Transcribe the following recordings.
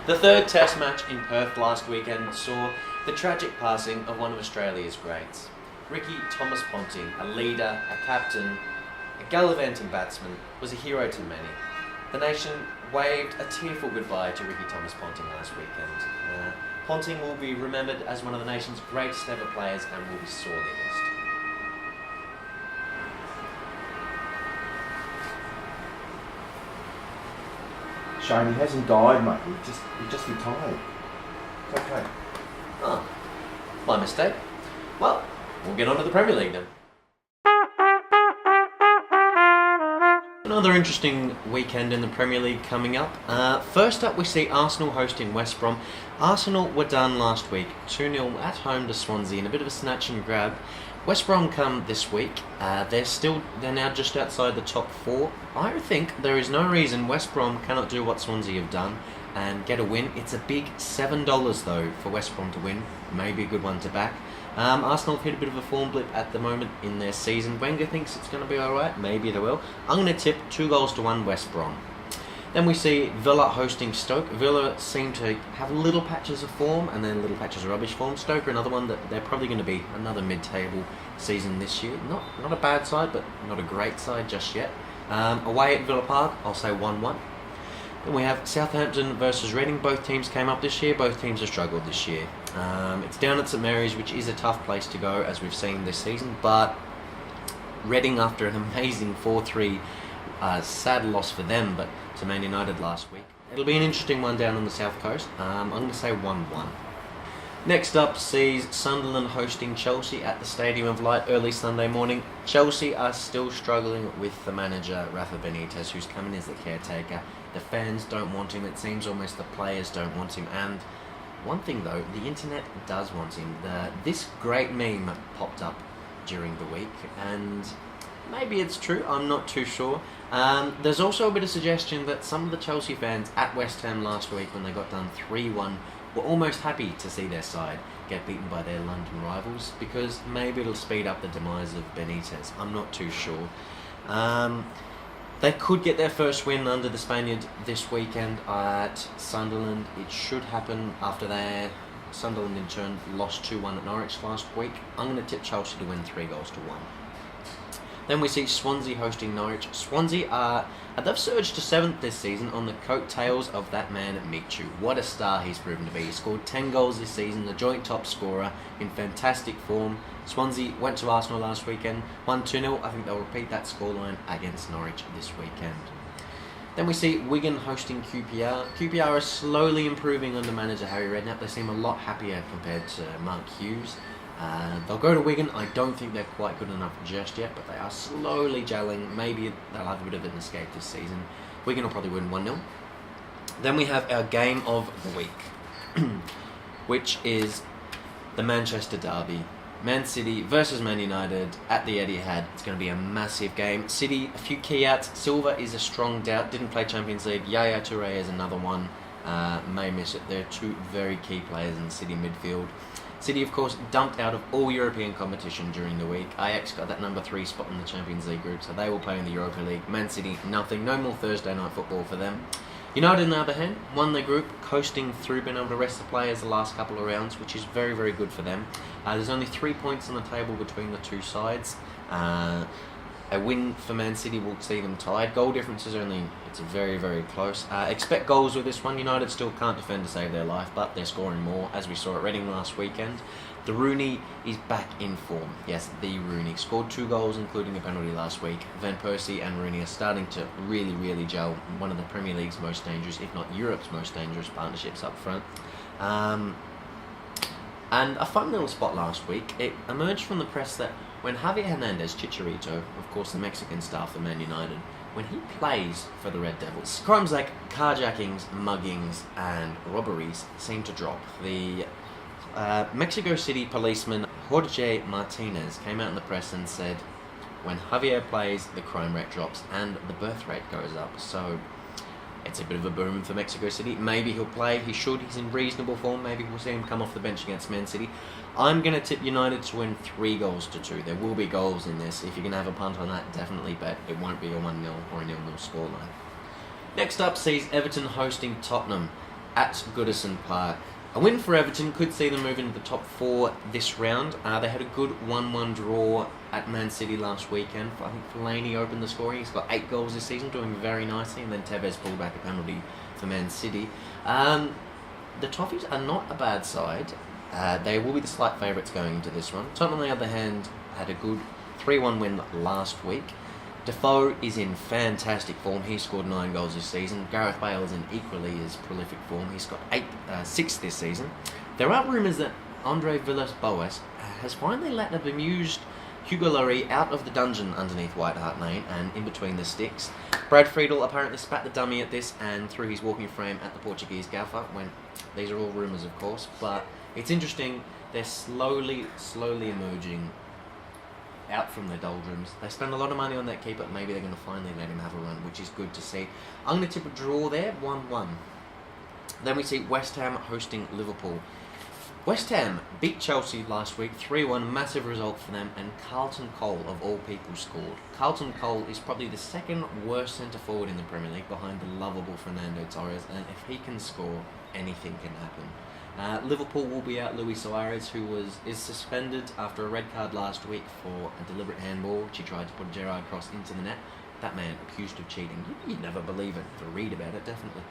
The third Test match in Perth last weekend saw the tragic passing of one of Australia's greats. Ricky Thomas-Ponting, a leader, a captain, a gallivanting batsman, was a hero to many. The nation waved a tearful goodbye to Ricky Thomas-Ponting last weekend. Ponting will be remembered as one of the nation's greatest ever players and will be sorely missed. Shane, he hasn't died, mate. He just retired. It's okay. Oh, my mistake. Well, we'll get on to the Premier League then. Another interesting weekend in the Premier League coming up. First up, we see Arsenal hosting West Brom. Arsenal were done last week, 2-0 at home to Swansea in a bit of a snatch and grab. West Brom come this week. They're now just outside the top four. I think there is no reason West Brom cannot do what Swansea have done and get a win. It's a big $7 though for West Brom to win. Maybe a good one to back. Arsenal have hit a bit of a form blip at the moment in their season. Wenger thinks it's going to be alright. Maybe they will. I'm going to tip 2-1 West Brom. Then we see Villa hosting Stoke. Villa seem to have little patches of form and then little patches of rubbish form. Stoke are another one that they're probably going to be another mid-table season this year. Not a bad side, but not a great side just yet. Away at Villa Park, I'll say 1-1. Then we have Southampton versus Reading. Both teams came up this year. Both teams have struggled this year. It's down at St Mary's, which is a tough place to go, as we've seen this season. But Reading, after an amazing 4-3, sad loss for them, but to Man United last week. It'll be an interesting one down on the south coast. I'm going to say 1-1. Next up sees Sunderland hosting Chelsea at the Stadium of Light early Sunday morning. Chelsea are still struggling with the manager, Rafa Benitez, who's coming as the caretaker. The fans don't want him. It seems almost the players don't want him. And one thing though, the internet does want him. This great meme popped up during the week, and maybe it's true, I'm not too sure. There's also a bit of suggestion that some of the Chelsea fans at West Ham last week, when they got done 3-1, were almost happy to see their side get beaten by their London rivals, because maybe it'll speed up the demise of Benitez. I'm not too sure. They could get their first win under the Spaniard this weekend at Sunderland. It should happen after Sunderland in turn lost 2-1 at Norwich last week. I'm going to tip Chelsea to win 3-1. Then we see Swansea hosting Norwich. Swansea they've surged to 7th this season on the coattails of that man Michu. What a star he's proven to be. He scored 10 goals this season, the joint top scorer, in fantastic form. Swansea went to Arsenal last weekend, won 2-0. I think they'll repeat that scoreline against Norwich this weekend. Then we see Wigan hosting QPR. QPR are slowly improving under manager Harry Redknapp. They seem a lot happier compared to Mark Hughes. They'll go to Wigan. I don't think they're quite good enough just yet, but they are slowly gelling. Maybe they'll have a bit of an escape this season. Wigan will probably win 1-0. Then we have our game of the week, which is the Manchester Derby. Man City versus Man United at the Etihad. It's going to be a massive game. City, a few key outs. Silva is a strong doubt. Didn't play Champions League. Yaya Toure is another one. May miss it. They're two very key players in the City midfield. City, of course, dumped out of all European competition during the week. Ajax got that number 3 spot in the Champions League group, so they will play in the Europa League. Man City, nothing. No more Thursday night football for them. United, on the other hand, won their group, coasting through, being able to rest the players the last couple of rounds, which is very, very good for them. There's only 3 points on the table between the two sides. A win for Man City will see them tied. Goal difference is it's very, very close. Expect goals with this one. United still can't defend to save their life, but they're scoring more, as we saw at Reading last weekend. The Rooney is back in form. Yes, the Rooney. Scored 2 goals, including a penalty last week. Van Persie and Rooney are starting to really, really gel. One of the Premier League's most dangerous, if not Europe's most dangerous partnerships up front. And a fun little spot last week. It emerged from the press that when Javier Hernandez Chicharito, of course the Mexican star for Man United, when he plays for the Red Devils, crimes like carjackings, muggings, and robberies seem to drop. The Mexico City policeman Jorge Martinez came out in the press and said, when Javier plays, the crime rate drops and the birth rate goes up. So it's a bit of a boom for Mexico City. Maybe he'll play. He should. He's in reasonable form. Maybe we'll see him come off the bench against Man City. I'm going to tip United to win 3-2. There will be goals in this. If you're going to have a punt on that, definitely bet it won't be a 1-0 or a 0-0 scoreline. Next up sees Everton hosting Tottenham. at Goodison Park. A win for Everton could see them move into the top 4 this round. They had a good 1-1 draw at Man City last weekend. I think Fellaini opened the scoring. He's got 8 goals this season, doing very nicely, and then Tevez pulled back a penalty for Man City. The Toffees are not a bad side. They will be the slight favourites going into this one. Tottenham, on the other hand, had a good 3-1 win last week. Defoe is in fantastic form. He scored 9 goals this season. Gareth Bale is in equally as prolific form. He's got 6 this season. There are rumours that Andre Villas-Boas has finally let a bemused Hugo Lloris out of the dungeon underneath White Hart Lane and in between the sticks. Brad Friedel apparently spat the dummy at this and threw his walking frame at the Portuguese gaffer. These are all rumours, of course, but it's interesting. They're slowly emerging out from their doldrums. They spend a lot of money on that keeper. Maybe they're going to finally let him have a run, which is good to see. I'm going to tip a draw there, 1-1. Then we see West Ham hosting Liverpool. West Ham beat Chelsea last week, 3-1, massive result for them, and Carlton Cole, of all people, scored. Carlton Cole is probably the second worst centre-forward in the Premier League, behind the lovable Fernando Torres, and if he can score, anything can happen. Liverpool will be out Luis Suarez, who is suspended after a red card last week for a deliberate handball, which he tried to put Gerrard Cross into the net. That man accused of cheating. You'd never believe it. To read about it, definitely.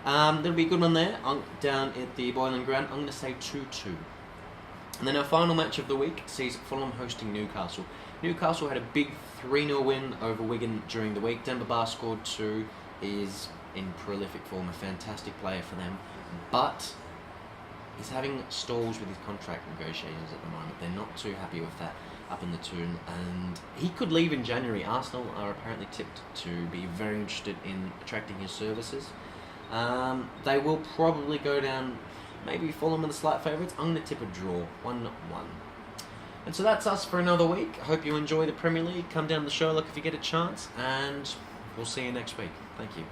There'll be a good one there down at the Boiling Ground. I'm going to say 2-2. And then our final match of the week sees Fulham hosting Newcastle. Newcastle had a big 3-0 win over Wigan during the week. Demba Ba scored 2. Is in prolific form, a fantastic player for them, but he's having stalls with his contract negotiations at the moment. They're not too happy with that up in the Toon, and he could leave in January. Arsenal are apparently tipped to be very interested in attracting his services. They will probably go down, maybe Fulham are the slight favourites. I'm going to tip a draw, 1-1. And so that's us for another week. I hope you enjoy the Premier League. Come down to the Sherlock if you get a chance, and we'll see you next week. Thank you.